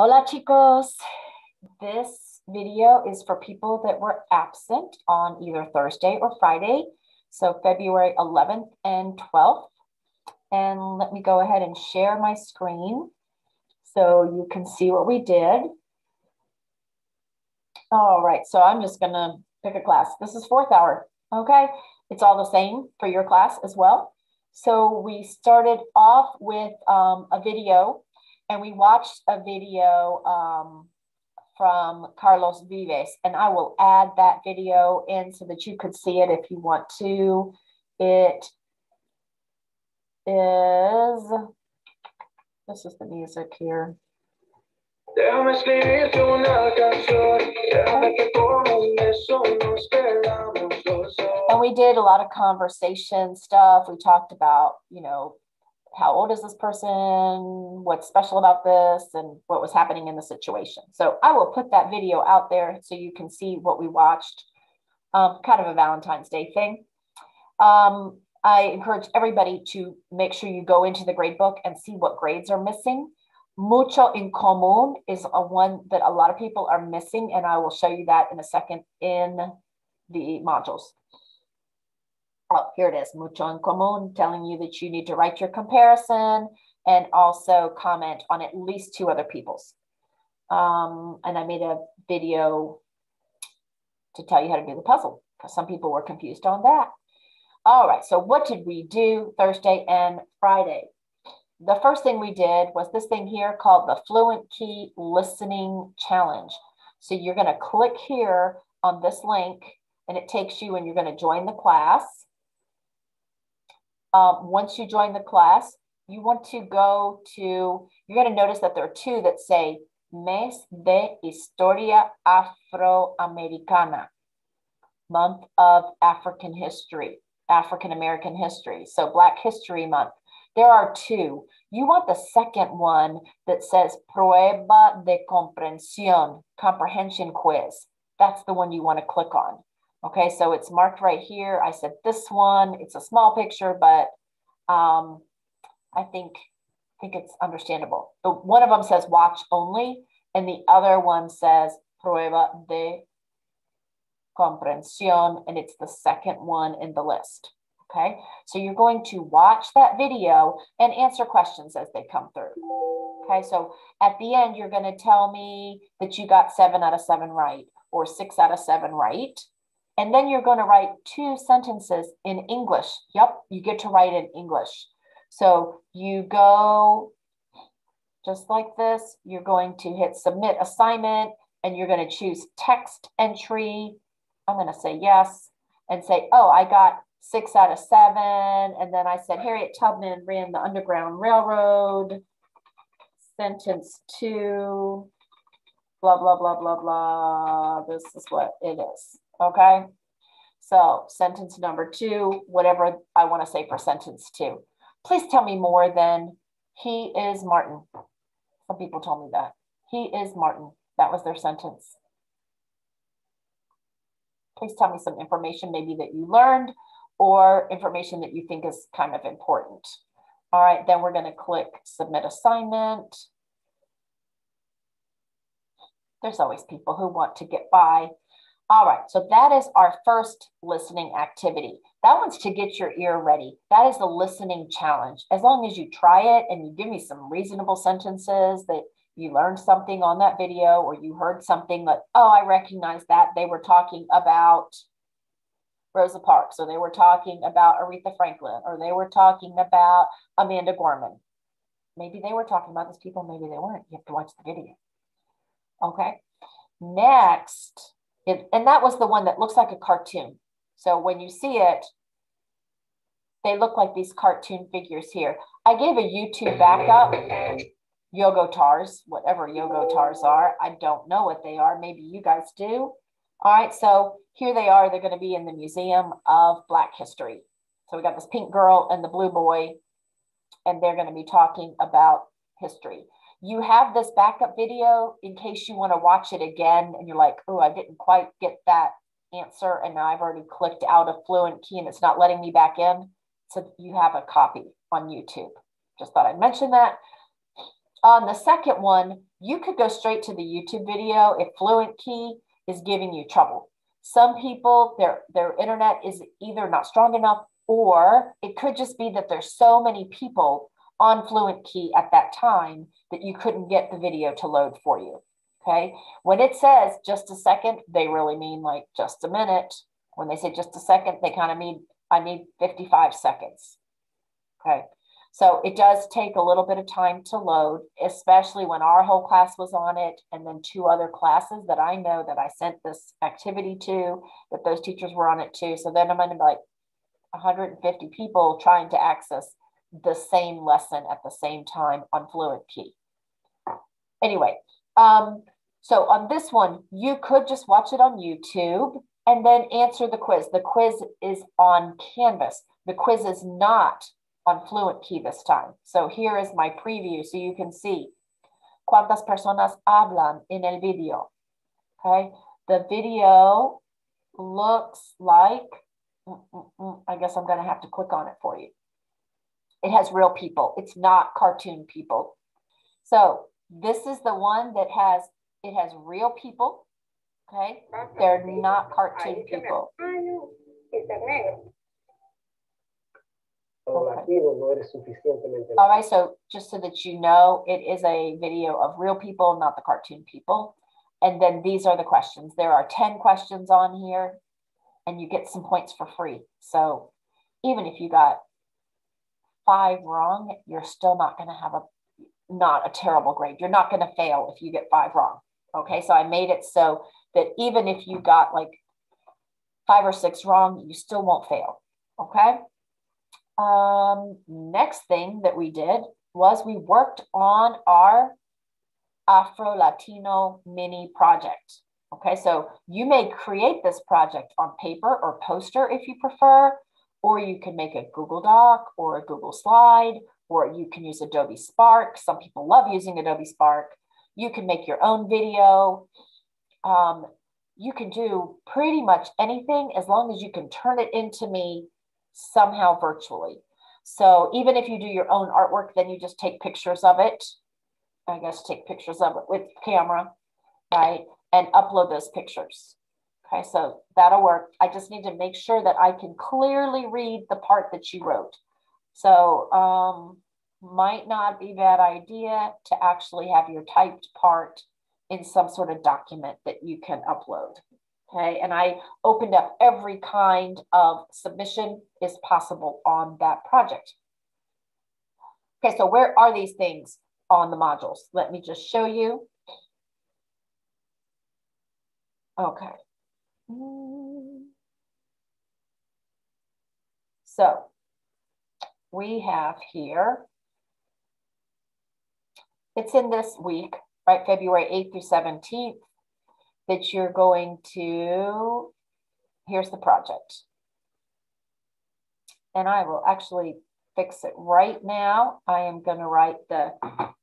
Hola chicos, this video is for people that were absent on either Thursday or Friday, so February 11th and 12th. And let me go ahead and share my screen so you can see what we did. All right, so I'm just gonna pick a class. This is fourth hour, okay? It's all the same for your class as well. So we started off with a video, and we watched a video from Carlos Vives, and I will add that video in so that you could see it if you want to. It is, this is the music here. Déjame escribirte una canción, déjame que con un beso nos quedamos los dos. And we did a lot of conversation stuff. We talked about, you know, how old is this person, what's special about this, and what was happening in the situation. So I will put that video out there so you can see what we watched, kind of a Valentine's Day thing. I encourage everybody to make sure you go into the grade book and see what grades are missing. Mucho en común is one that a lot of people are missing, and I will show you that in a second in the modules. Oh, here it is, mucho en común, telling you that you need to write your comparison and also comment on at least 2 other people's. And I made a video to tell you how to do the puzzle because some people were confused on that. All right, so what did we do Thursday and Friday? The first thing we did was this thing here called the Fluent Key Listening Challenge. So you're going to click here on this link, and it takes you and you're going to join the class. Once you join the class, you want to go to, you're going to notice that there are 2 that say Mes de Historia Afroamericana, Month of African History, African American History. So Black History Month. There are 2. You want the second one that says Prueba de Comprensión, Comprehension Quiz. That's the one you want to click on. Okay, so it's marked right here. I said this one, it's a small picture, but I think it's understandable. But one of them says watch only, and the other one says Prueba de Comprensión, and it's the second one in the list. Okay, so you're going to watch that video and answer questions as they come through. Okay, so at the end, you're going to tell me that you got 7 out of 7 right or 6 out of 7 right. And then you're going to write 2 sentences in English. Yep, you get to write in English. So you go just like this. You're going to hit submit assignment, and you're going to choose text entry. I'm going to say yes and say, oh, I got 6 out of 7. And then I said, Harriet Tubman ran the Underground Railroad. Sentence 2, blah, blah, blah, blah, blah. This is what it is. Okay. So sentence number 2, whatever I want to say for sentence 2. Please tell me more than he is Martin. Some people told me that. He is Martin. That was their sentence. Please tell me some information maybe that you learned, or information that you think is kind of important. All right, then we're going to click submit assignment. There's always people who want to get by. All right, so that is our first listening activity. That one's to get your ear ready. That is the listening challenge. As long as you try it and you give me some reasonable sentences that you learned something on that video, or you heard something that, oh, I recognize that they were talking about Rosa Parks, or they were talking about Aretha Franklin, or they were talking about Amanda Gorman. Maybe they were talking about those people, maybe they weren't. You have to watch the video. Okay. Next, and that was the one that looks like a cartoon. So when you see it, they look like these cartoon figures here. I gave a YouTube backup, Yogotars, whatever Yogotars are. I don't know what they are. Maybe you guys do. All right, so here they are. They're going to be in the Museum of Black History. So we got this pink girl and the blue boy, and they're going to be talking about history. You have this backup video in case you want to watch it again and you're like, oh, I didn't quite get that answer, and now I've already clicked out of Fluent Key and it's not letting me back in. So you have a copy on YouTube. Just thought I'd mention that. On the second one, you could go straight to the YouTube video if Fluent Key is giving you trouble. Some people, their internet is either not strong enough, or it could just be that there's so many people on Fluent Key at that time that you couldn't get the video to load for you. Okay. When it says just a second, they really mean like just a minute. When they say just a second, they kind of mean I need 55 seconds. Okay. So it does take a little bit of time to load, especially when our whole class was on it, and then 2 other classes that I know that I sent this activity to, that those teachers were on it too. So then I'm going to be like 150 people trying to access the same lesson at the same time on Fluent Key. Anyway, so on this one, you could just watch it on YouTube and then answer the quiz. The quiz is on Canvas. The quiz is not on Fluent Key this time. So here is my preview so you can see cuántas personas hablan en el video. Okay, the video looks like, I guess I'm going to have to click on it for you. It has real people. It's not cartoon people. So this is the one that has, it has real people. Okay, they're not cartoon people. Okay. All right, so just so that you know, it is a video of real people, not the cartoon people. And then these are the questions. There are 10 questions on here, and you get some points for free. So even if you got 5 wrong, you're still not going to have not a terrible grade. You're not going to fail if you get 5 wrong. Okay, so I made it so that even if you got like 5 or 6 wrong, you still won't fail. Okay. Next thing that we did was we worked on our Afro-Latino mini project. Okay, so you may create this project on paper or poster if you prefer, or you can make a Google Doc or a Google Slide, or you can use Adobe Spark. Some people love using Adobe Spark. You can make your own video. You can do pretty much anything as long as you can turn it into me somehow virtually. So even if you do your own artwork, then you just take pictures of it. I guess take pictures of it with camera, right? And upload those pictures. Okay, so that'll work. I just need to make sure that I can clearly read the part that you wrote. So might not be a bad idea to actually have your typed part in some sort of document that you can upload. Okay, and I opened up every kind of submission is possible on that project. Okay, so where are these things on the modules? Let me just show you. Okay. So we have here, it's in this week, right, February 8th through 17th, that you're going to, here's the project. And I will actually fix it right now. I am going to write the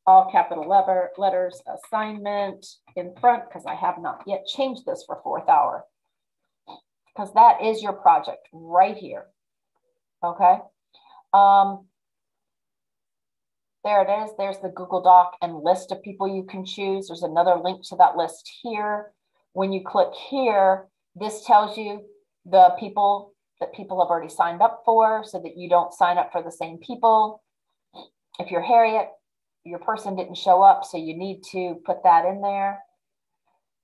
all capital letters assignment in front because I have not yet changed this for 4th hour. Because that is your project right here. Okay. There it is. There's the Google Doc and list of people you can choose. There's another link to that list here. When you click here, this tells you the people that people have already signed up for so that you don't sign up for the same people. If you're Harriet, your person didn't show up, so you need to put that in there.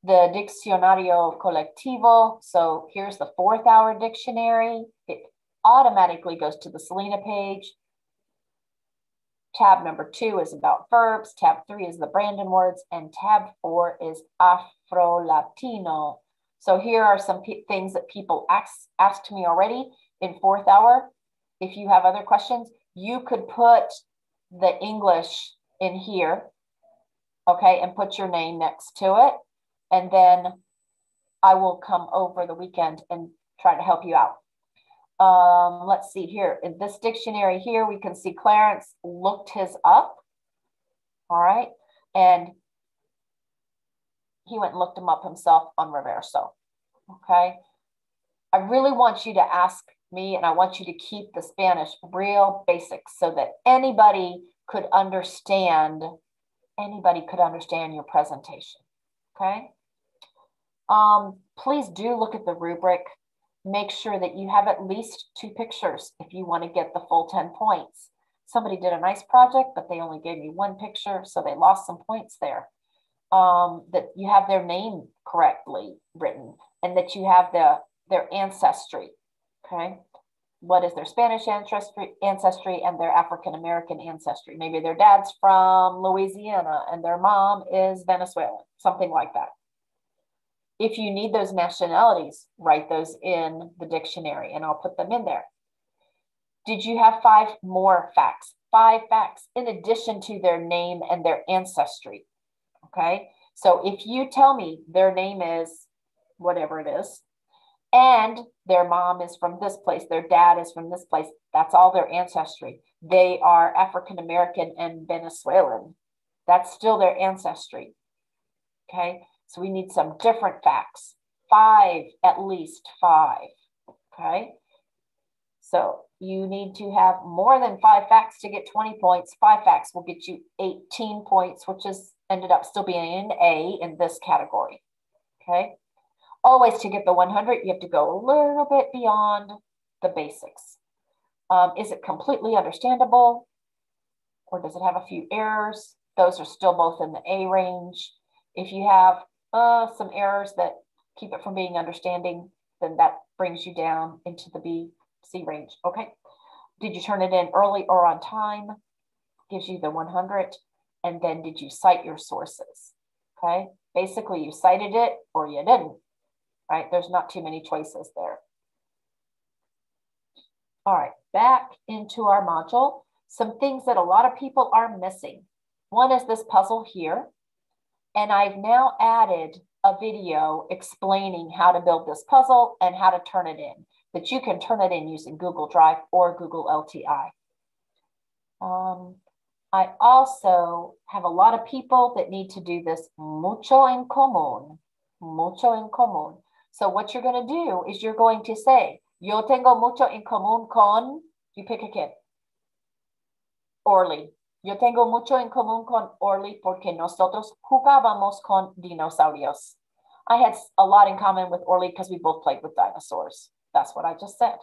The Diccionario Colectivo. So here's the 4th hour dictionary. It automatically goes to the Selena page. Tab number 2 is about verbs. Tab 3 is the Brandon words. And tab 4 is Afro-Latino. So here are some things that people asked me already in 4th hour. If you have other questions, you could put the English in here, okay, and put your name next to it. And then I will come over the weekend and try to help you out. Let's see here. In this dictionary here, we can see Clarence looked his up. All right. And he went and looked him up himself on Reverso. Okay. I really want you to ask me, and I want you to keep the Spanish real basic so that anybody could understand anybody could understand your presentation, okay? Please do look at the rubric. Make sure that you have at least 2 pictures if you want to get the full 10 points. Somebody did a nice project, but they only gave me 1 picture, so they lost some points there. That you have their name correctly written and that you have their ancestry, okay? What is their Spanish ancestry and their African-American ancestry? Maybe their dad's from Louisiana and their mom is Venezuelan, something like that. If you need those nationalities, write those in the dictionary and I'll put them in there. Did you have 5 more facts? 5 facts in addition to their name and their ancestry, okay? So if you tell me their name is whatever it is, and their mom is from this place, their dad is from this place, that's all their ancestry. They are African-American and Venezuelan. That's still their ancestry, okay? So we need some different facts, 5, at least 5, okay? So you need to have more than 5 facts to get 20 points. 5 facts will get you 18 points, which is ended up still being an A in this category, okay? Always to get the 100, you have to go a little bit beyond the basics. Is it completely understandable? Or does it have a few errors? Those are still both in the A range. If you have some errors that keep it from being understanding, then that brings you down into the B, C range, okay? Did you turn it in early or on time? Gives you the 100. And then did you cite your sources, okay? Basically, you cited it or you didn't, right? There's not too many choices there. All right, back into our module. Some things that a lot of people are missing. One is this puzzle here. And I've now added a video explaining how to build this puzzle and how to turn it in. But you can turn it in using Google Drive or Google LTI. I also have a lot of people that need to do this mucho en común, mucho en común. So what you're going to do is you're going to say, yo tengo mucho en común con, you pick a kid, Orly. Yo tengo mucho en común con Orly porque nosotros jugábamos con dinosaurios. I had a lot in common with Orly because we both played with dinosaurs. That's what I just said.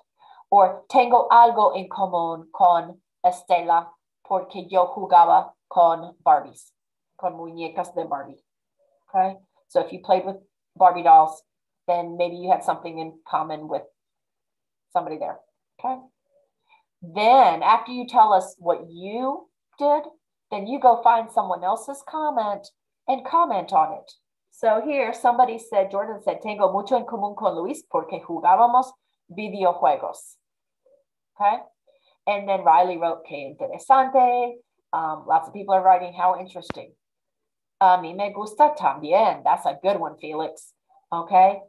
Or tengo algo en común con Estela porque yo jugaba con Barbies, con muñecas de Barbie. Okay? So if you played with Barbie dolls, then maybe you had something in common with somebody there. Okay? Then after you tell us what you did, then you go find someone else's comment and comment on it. So here somebody said, Jordan said, tengo mucho en común con Luis porque jugábamos videojuegos. Okay? And then Riley wrote, que interesante. Lots of people are writing, how interesting. A mí me gusta también. That's a good one, Felix. Okay?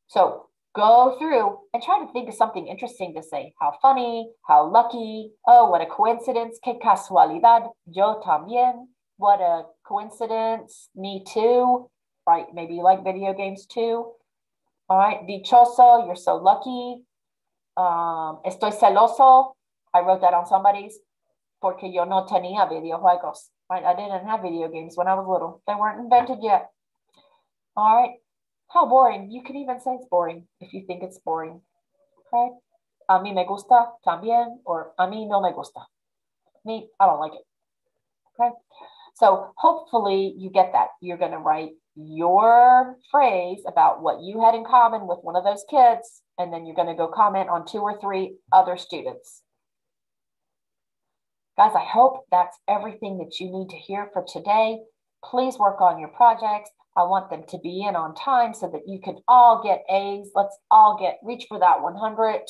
So go through and try to think of something interesting to say. How funny, how lucky. Oh, what a coincidence. Que casualidad. Yo también. What a coincidence. Me too. Right? Maybe you like video games too. All right. Dichoso. You're so lucky. Estoy celoso. I wrote that on somebody's. Porque yo no tenía videojuegos. Right? I didn't have video games when I was little. They weren't invented yet. All right. How boring. You can even say it's boring if you think it's boring. Okay. A mí me gusta también, or a mí no me gusta. Me, I don't like it. Okay. So hopefully you get that. You're going to write your phrase about what you had in common with one of those kids, and then you're going to go comment on 2 or 3 other students. Guys, I hope that's everything that you need to hear for today. Please work on your projects. I want them to be in on time so that you can all get A's. Let's all reach for that 100.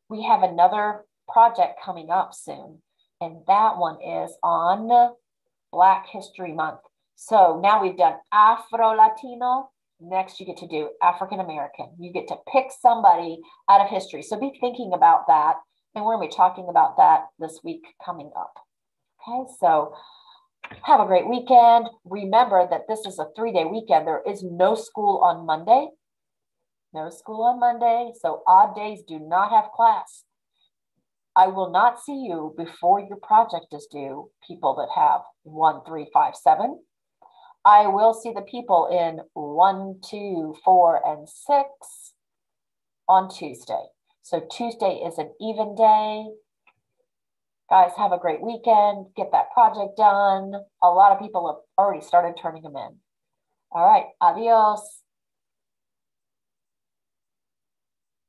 We have another project coming up soon, and that one is on Black History Month. So now we've done Afro-Latino. Next, you get to do African-American. You get to pick somebody out of history. So be thinking about that. And we're going to be talking about that this week coming up. Okay, so have a great weekend. Remember that this is a 3-day weekend. There is no school on Monday. No school on Monday. So odd days do not have class. I will not see you before your project is due, people that have 1, 3, 5, 7. I will see the people in 1, 2, 4, and 6 on Tuesday. So Tuesday is an even day. Guys, have a great weekend. Get that project done. A lot of people have already started turning them in. All right, adios.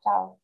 Ciao.